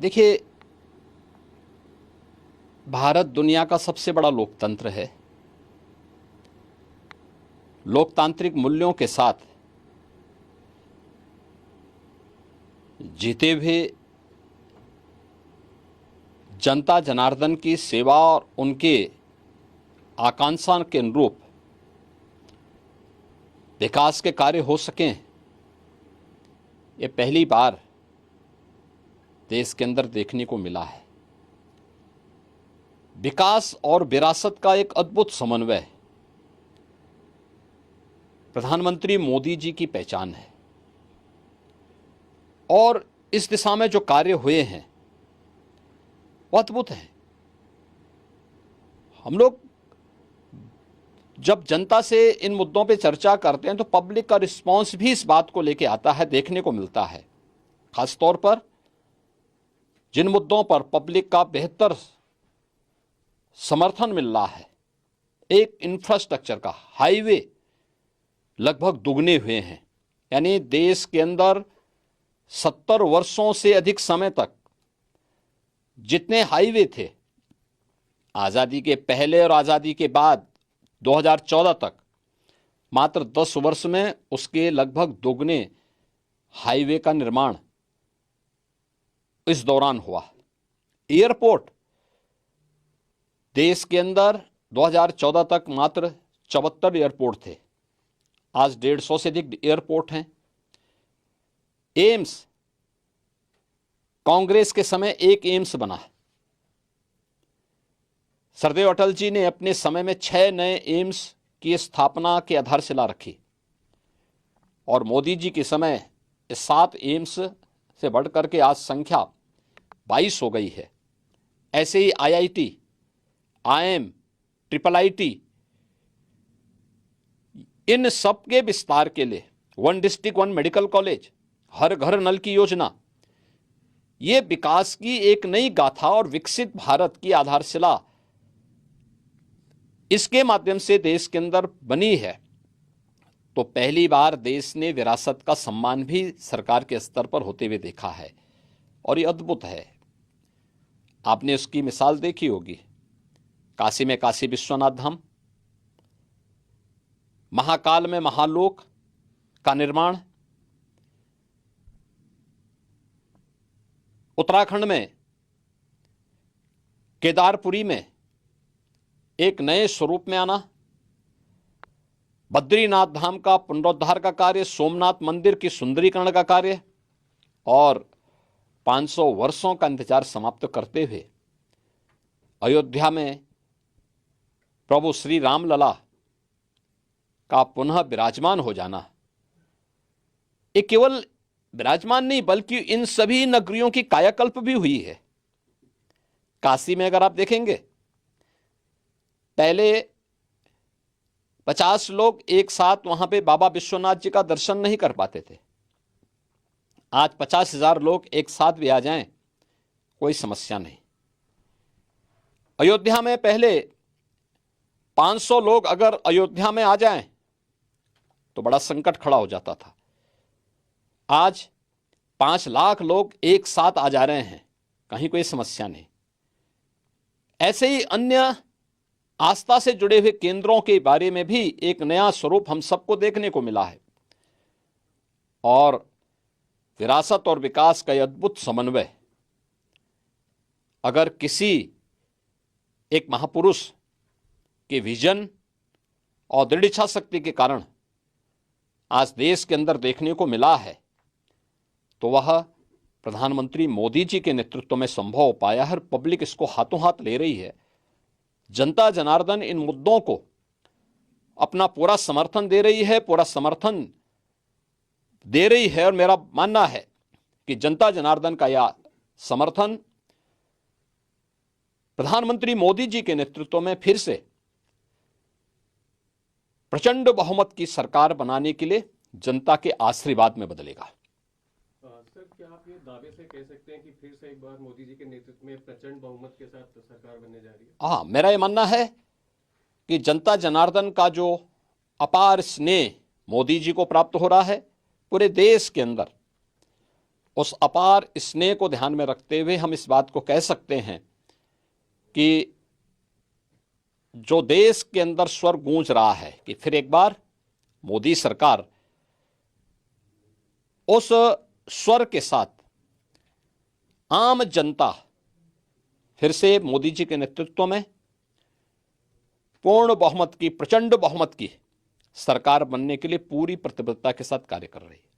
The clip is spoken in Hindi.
देखिए, भारत दुनिया का सबसे बड़ा लोकतंत्र है। लोकतांत्रिक मूल्यों के साथ जीते हुए जनता जनार्दन की सेवा और उनके आकांक्षा के अनुरूप विकास के कार्य हो सकें, ये पहली बार देश के अंदर देखने को मिला है। विकास और विरासत का एक अद्भुत समन्वय प्रधानमंत्री मोदी जी की पहचान है और इस दिशा में जो कार्य हुए हैं वो अद्भुत हैं। हम लोग जब जनता से इन मुद्दों पे चर्चा करते हैं तो पब्लिक का रिस्पांस भी इस बात को लेके आता है, देखने को मिलता है। खासतौर पर जिन मुद्दों पर पब्लिक का बेहतर समर्थन मिल रहा है, एक इंफ्रास्ट्रक्चर का हाईवे लगभग दुगने हुए हैं। यानी देश के अंदर 70 वर्षों से अधिक समय तक जितने हाईवे थे, आज़ादी के पहले और आज़ादी के बाद 2014 तक, मात्र 10 वर्ष में उसके लगभग दोगुने हाईवे का निर्माण इस दौरान हुआ। एयरपोर्ट देश के अंदर 2014 तक मात्र 74 एयरपोर्ट थे, आज 150 से अधिक एयरपोर्ट हैं। एम्स, कांग्रेस के समय एक एम्स बना। सरदेव अटल जी ने अपने समय में 6 नए एम्स की स्थापना की आधारशिला रखी और मोदी जी के समय 7 एम्स से बढ़कर के आज संख्या 22 हो गई है। ऐसे ही IIT, IIM, IIIT, इन सब के विस्तार के लिए 1 डिस्ट्रिक्ट 1 मेडिकल कॉलेज, हर घर नल की योजना, ये विकास की एक नई गाथा और विकसित भारत की आधारशिला इसके माध्यम से देश के अंदर बनी है। तो पहली बार देश ने विरासत का सम्मान भी सरकार के स्तर पर होते हुए देखा है और ये अद्भुत है। आपने उसकी मिसाल देखी होगी, काशी में काशी विश्वनाथ धाम, महाकाल में महालोक का निर्माण, उत्तराखंड में केदारपुरी में एक नए स्वरूप में आना, बद्रीनाथ धाम का पुनरुद्धार का कार्य, सोमनाथ मंदिर की सुंदरीकरण का कार्य और 500 वर्षों का इंतजार समाप्त करते हुए अयोध्या में प्रभु श्री रामलला का पुनः विराजमान हो जाना, ये केवल विराजमान नहीं बल्कि इन सभी नगरियों की कायाकल्प भी हुई है। काशी में अगर आप देखेंगे, पहले 50 लोग एक साथ वहां पे बाबा विश्वनाथ जी का दर्शन नहीं कर पाते थे। आज 50,000 लोग एक साथ भी आ जाएं, कोई समस्या नहीं। अयोध्या में पहले 500 लोग अगर अयोध्या में आ जाएं तो बड़ा संकट खड़ा हो जाता था। आज 5 लाख लोग एक साथ आ जा रहे हैं, कहीं कोई समस्या नहीं। ऐसे ही अन्य आस्था से जुड़े हुए केंद्रों के बारे में भी एक नया स्वरूप हम सबको देखने को मिला है और विरासत और विकास का यह अद्भुत समन्वय अगर किसी एक महापुरुष के विजन और दृढ़ इच्छा शक्ति के कारण आज देश के अंदर देखने को मिला है तो वह प्रधानमंत्री मोदी जी के नेतृत्व में संभव हो पाया है। पब्लिक इसको हाथों हाथ ले रही है। जनता जनार्दन इन मुद्दों को अपना पूरा समर्थन दे रही है, पूरा समर्थन दे रही है और मेरा मानना है कि जनता जनार्दन का यह समर्थन प्रधानमंत्री मोदी जी के नेतृत्व में फिर से प्रचंड बहुमत की सरकार बनाने के लिए जनता के आशीर्वाद में बदलेगा। सर, क्या आप ये दावे से कह सकते हैं कि फिर से एक बार मोदी जी के नेतृत्व में प्रचंड बहुमत के साथ सरकार बनने जा रही है? हाँ, मेरा ये मानना है कि जनता जनार्दन का जो अपार स्नेह मोदी जी को प्राप्त हो रहा है, पूरे देश के अंदर उस अपार स्नेह को ध्यान में रखते हुए हम इस बात को कह सकते हैं कि जो देश के अंदर स्वर गूंज रहा है कि फिर एक बार मोदी सरकार उस स्वर के साथ आम जनता फिर से मोदी जी के नेतृत्व में पूर्ण बहुमत की, प्रचंड बहुमत की सरकार बनने के लिए पूरी प्रतिबद्धता के साथ कार्य कर रही है।